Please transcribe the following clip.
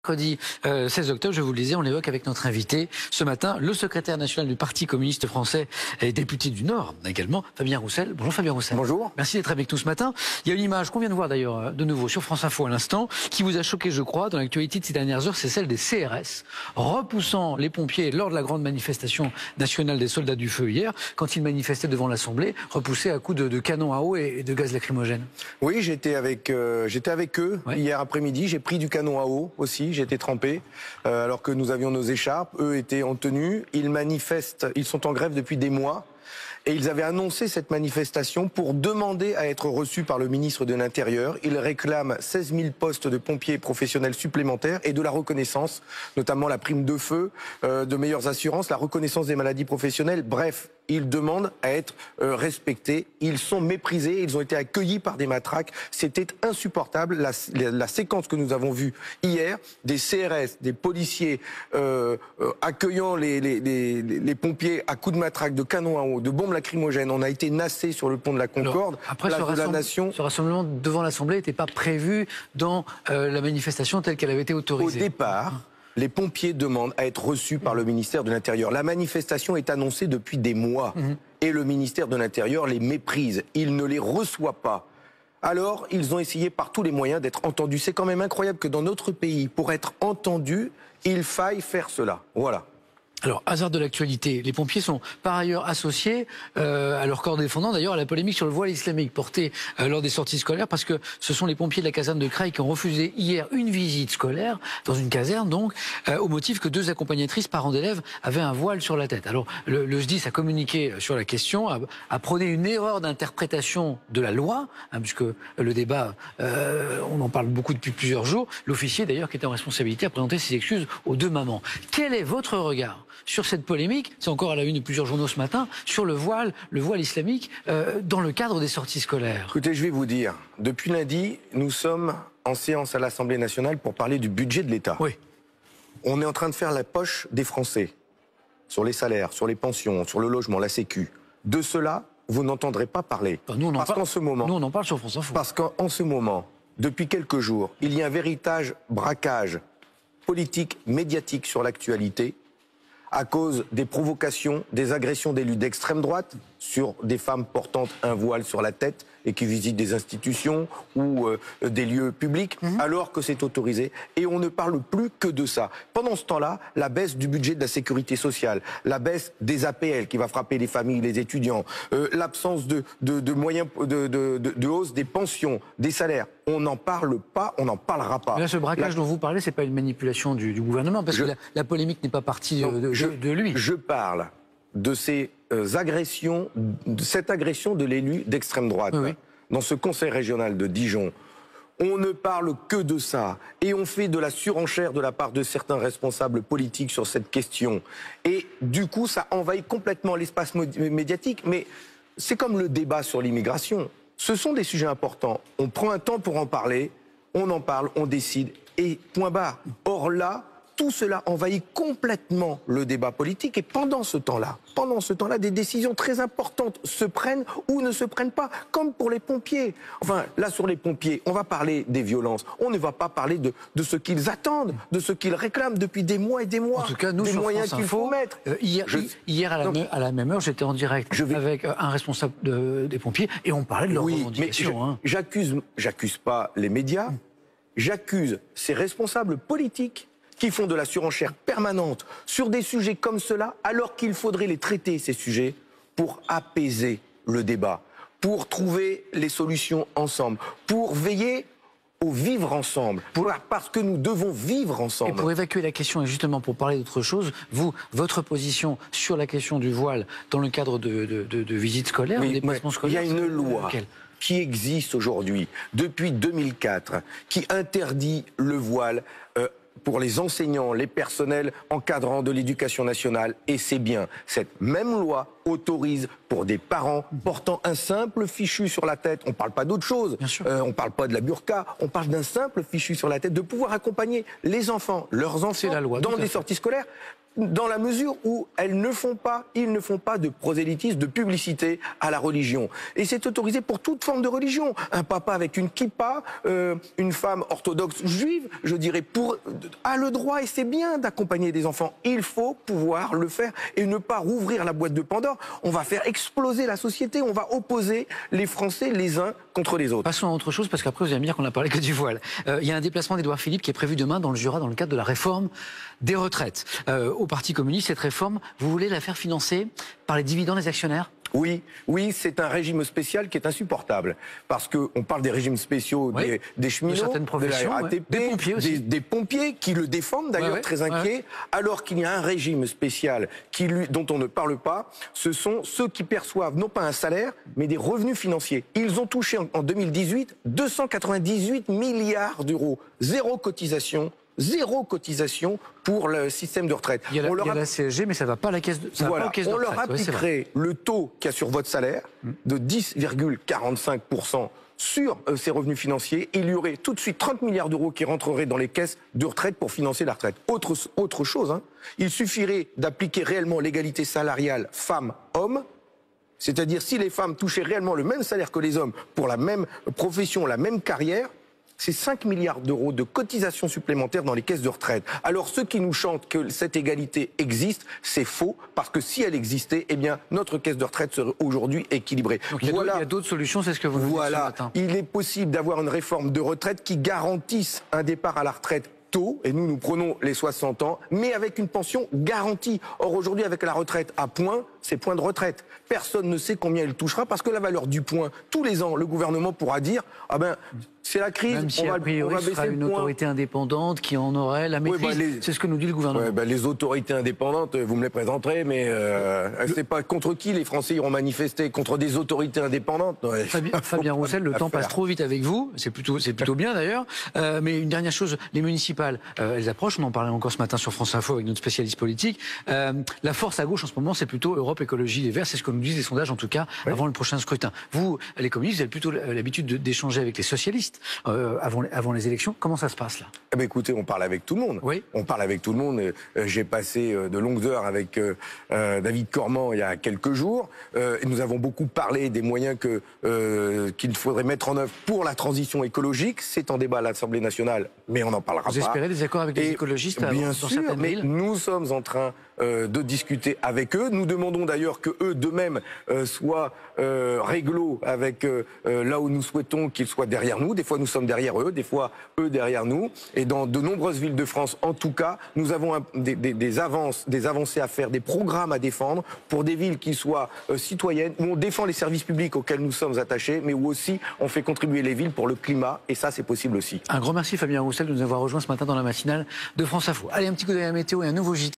Mercredi 16 octobre, je vous le disais, on l'évoque avec notre invité ce matin, le secrétaire national du Parti communiste français et député du Nord également, Fabien Roussel. Bonjour Fabien Roussel. Bonjour. Merci d'être avec nous ce matin. Il y a une image qu'on vient de voir d'ailleurs de nouveau sur France Info à l'instant, qui vous a choqué, je crois, dans l'actualité de ces dernières heures, c'est celle des CRS, repoussant les pompiers lors de la grande manifestation nationale des soldats du feu hier, quand ils manifestaient devant l'Assemblée, repoussés à coups de canon à eau et de gaz lacrymogène. Oui, j'étais avec eux hier après-midi, j'ai pris du canon à eau aussi. J'étais trempé, alors que nous avions nos écharpes. Eux étaient en tenue. Ils manifestent, ils sont en grève depuis des mois. Et ils avaient annoncé cette manifestation pour demander à être reçus par le ministre de l'Intérieur. Ils réclament 16 000 postes de pompiers professionnels supplémentaires et de la reconnaissance, notamment la prime de feu, de meilleures assurances, la reconnaissance des maladies professionnelles. Bref, ils demandent à être respectés. Ils sont méprisés. Ils ont été accueillis par des matraques. C'était insupportable. La séquence que nous avons vue hier, des CRS, des policiers accueillant les pompiers à coups de matraque, de canon à eau, de bombes lacrymogènes. On a été nassés sur le pont de la Concorde. Alors, après, ce rassemblement devant l'Assemblée n'était pas prévu dans la manifestation telle qu'elle avait été autorisée. Au départ, les pompiers demandent à être reçus par le ministère de l'Intérieur. La manifestation est annoncée depuis des mois. Et le ministère de l'Intérieur les méprise. Il ne les reçoit pas. Alors, ils ont essayé par tous les moyens d'être entendus. C'est quand même incroyable que dans notre pays, pour être entendus, il faille faire cela. Voilà. Alors, hasard de l'actualité, les pompiers sont par ailleurs associés à leur corps défendant, d'ailleurs à la polémique sur le voile islamique porté lors des sorties scolaires, parce que ce sont les pompiers de la caserne de Creil qui ont refusé hier une visite scolaire, dans une caserne donc, au motif que 2 accompagnatrices, parents d'élèves, avaient un voile sur la tête. Alors, le SDIS a communiqué sur la question, a prôné une erreur d'interprétation de la loi, puisque le débat, on en parle beaucoup depuis plusieurs jours. L'officier d'ailleurs qui était en responsabilité a présenté ses excuses aux 2 mamans. Quel est votre regard sur cette polémique, c'est encore à la une de plusieurs journaux ce matin, sur le voile islamique dans le cadre des sorties scolaires? Écoutez, je vais vous dire, depuis lundi, nous sommes en séance à l'Assemblée nationale pour parler du budget de l'État. Oui. On est en train de faire la poche des Français, sur les salaires, sur les pensions, sur le logement, la sécu. De cela, vous n'entendrez pas parler. Nous, on en parle sur France Info. Parce qu'en ce moment, depuis quelques jours, il y a un véritable braquage politique, médiatique sur l'actualité, à cause des provocations, des agressions d'élus d'extrême droite sur des femmes portant un voile sur la tête et qui visitent des institutions ou des lieux publics, alors que c'est autorisé. Et on ne parle plus que de ça. Pendant ce temps-là, la baisse du budget de la sécurité sociale, la baisse des APL qui va frapper les familles, les étudiants, l'absence de moyens de hausse des pensions, des salaires. On n'en parle pas, on n'en parlera pas. Mais là, ce braquage dont vous parlez, c'est pas une manipulation du gouvernement, parce que la polémique n'est pas partie de lui. Je parle de ces agressions, de cette agression de l'élu d'extrême droite. Oui. Dans ce conseil régional de Dijon, on ne parle que de ça. Et on fait de la surenchère de la part de certains responsables politiques sur cette question. Et du coup, ça envahit complètement l'espace médiatique. Mais c'est comme le débat sur l'immigration. Ce sont des sujets importants. On prend un temps pour en parler, on en parle, on décide, et point barre. Or là, tout cela envahit complètement le débat politique. Et pendant ce temps-là, des décisions très importantes se prennent ou ne se prennent pas, comme pour les pompiers. Enfin, là, sur les pompiers, on va parler des violences. On ne va pas parler de ce qu'ils attendent, de ce qu'ils réclament depuis des mois et des mois. En tout cas, nous, des sur moyens France qu'il faut Info, mettre. Hier à la même heure, j'étais en direct avec un responsable des pompiers et on parlait de leurs revendications. J'accuse pas les médias, j'accuse ces responsables politiques qui font de la surenchère permanente sur des sujets comme cela, alors qu'il faudrait les traiter, ces sujets, pour apaiser le débat, pour trouver les solutions ensemble, pour veiller au vivre ensemble, parce que nous devons vivre ensemble. Et pour évacuer la question, et justement pour parler d'autre chose, vous, votre position sur la question du voile dans le cadre de visites scolaires, de déplacements scolaires, il y a une loi qui existe aujourd'hui, depuis 2004, qui interdit le voile pour les enseignants, les personnels encadrants de l'éducation nationale. Et c'est bien, cette même loi autorise pour des parents portant un simple fichu sur la tête, on ne parle pas d'autre chose, on ne parle pas de la burqa, on parle d'un simple fichu sur la tête, de pouvoir accompagner les enfants, leurs enfants, dans des sorties scolaires, dans la mesure où ils ne font pas de prosélytisme, de publicité à la religion. Et c'est autorisé pour toute forme de religion. Un papa avec une kippa, une femme orthodoxe juive, je dirais, a le droit, et c'est bien d'accompagner des enfants. Il faut pouvoir le faire et ne pas rouvrir la boîte de Pandore. On va faire exploser la société, on va opposer les Français les uns contre les autres. Passons à autre chose, parce qu'après vous allez me dire qu'on n'a parlé que du voile. Il y a un déplacement d'Édouard Philippe qui est prévu demain dans le Jura dans le cadre de la réforme des retraites. Au Parti communiste, cette réforme, vous voulez la faire financer par les dividendes des actionnaires ? Oui, c'est un régime spécial qui est insupportable. Parce qu'on parle des régimes spéciaux des cheminots, de la RATP, des pompiers aussi. Des pompiers qui le défendent d'ailleurs, très inquiets, alors qu'il y a un régime spécial dont on ne parle pas. Ce sont ceux qui perçoivent non pas un salaire, mais des revenus financiers. Ils ont touché en 2018 298 milliards d'euros. Zéro cotisation pour le système de retraite. Il y a la CSG, mais ça ne va pas à la caisse de retraite. On leur appliquerait le taux qu'il y a sur votre salaire de 10,45% sur ces revenus financiers. Il y aurait tout de suite 30 milliards d'euros qui rentreraient dans les caisses de retraite pour financer la retraite. Autre chose, il suffirait d'appliquer réellement l'égalité salariale femmes-hommes. C'est-à-dire si les femmes touchaient réellement le même salaire que les hommes pour la même profession, la même carrière, c'est 5 milliards d'euros de cotisations supplémentaires dans les caisses de retraite. Alors ceux qui nous chantent que cette égalité existe, c'est faux, parce que si elle existait, eh bien notre caisse de retraite serait aujourd'hui équilibrée. Donc il y a d'autres solutions, c'est ce que vous nous dites ce matin. Il est possible d'avoir une réforme de retraite qui garantisse un départ à la retraite tôt, et nous prenons les 60 ans, mais avec une pension garantie. Or aujourd'hui, avec la retraite à point, c'est point de retraite. Personne ne sait combien il touchera, parce que la valeur du point, tous les ans, le gouvernement pourra dire, c'est la crise, même si, on va baisser une autorité indépendante qui en aurait la maîtrise. C'est ce que nous dit le gouvernement. Les autorités indépendantes, vous me les présenterez, mais c'est pas contre qui les Français iront manifester, contre des autorités indépendantes. Fabien Roussel, le temps passe trop vite avec vous, c'est plutôt bien d'ailleurs. Mais une dernière chose, les municipales, elles approchent, on en parlait encore ce matin sur France Info avec notre spécialiste politique. La force à gauche en ce moment, c'est plutôt Europe Écologie Les Verts, c'est ce que nous disent les sondages en tout cas, avant le prochain scrutin. Vous, les communistes, vous avez plutôt l'habitude d'échanger avec les socialistes avant les élections. Comment ça se passe là ? Écoutez, on parle avec tout le monde. On parle avec tout le monde. J'ai passé de longues heures avec David Cormand il y a quelques jours. Et nous avons beaucoup parlé des moyens qu'il faudrait mettre en œuvre pour la transition écologique. C'est en débat à l'Assemblée nationale, mais on n'en parlera pas. Vous espérez des accords avec les écologistes bien sûr, mais nous sommes en train de discuter avec eux. Nous demandons d'ailleurs que eux d'eux-mêmes soient réglo avec là où nous souhaitons qu'ils soient derrière nous. Des fois nous sommes derrière eux, des fois eux derrière nous. Et dans de nombreuses villes de France, en tout cas, nous avons des avancées à faire, des programmes à défendre pour des villes qui soient citoyennes, où on défend les services publics auxquels nous sommes attachés, mais où aussi on fait contribuer les villes pour le climat. Et ça, c'est possible aussi. Un grand merci Fabien Roussel de nous avoir rejoints ce matin dans la matinale de France Info. Allez, un petit coup d'œil à la météo et un nouveau JT.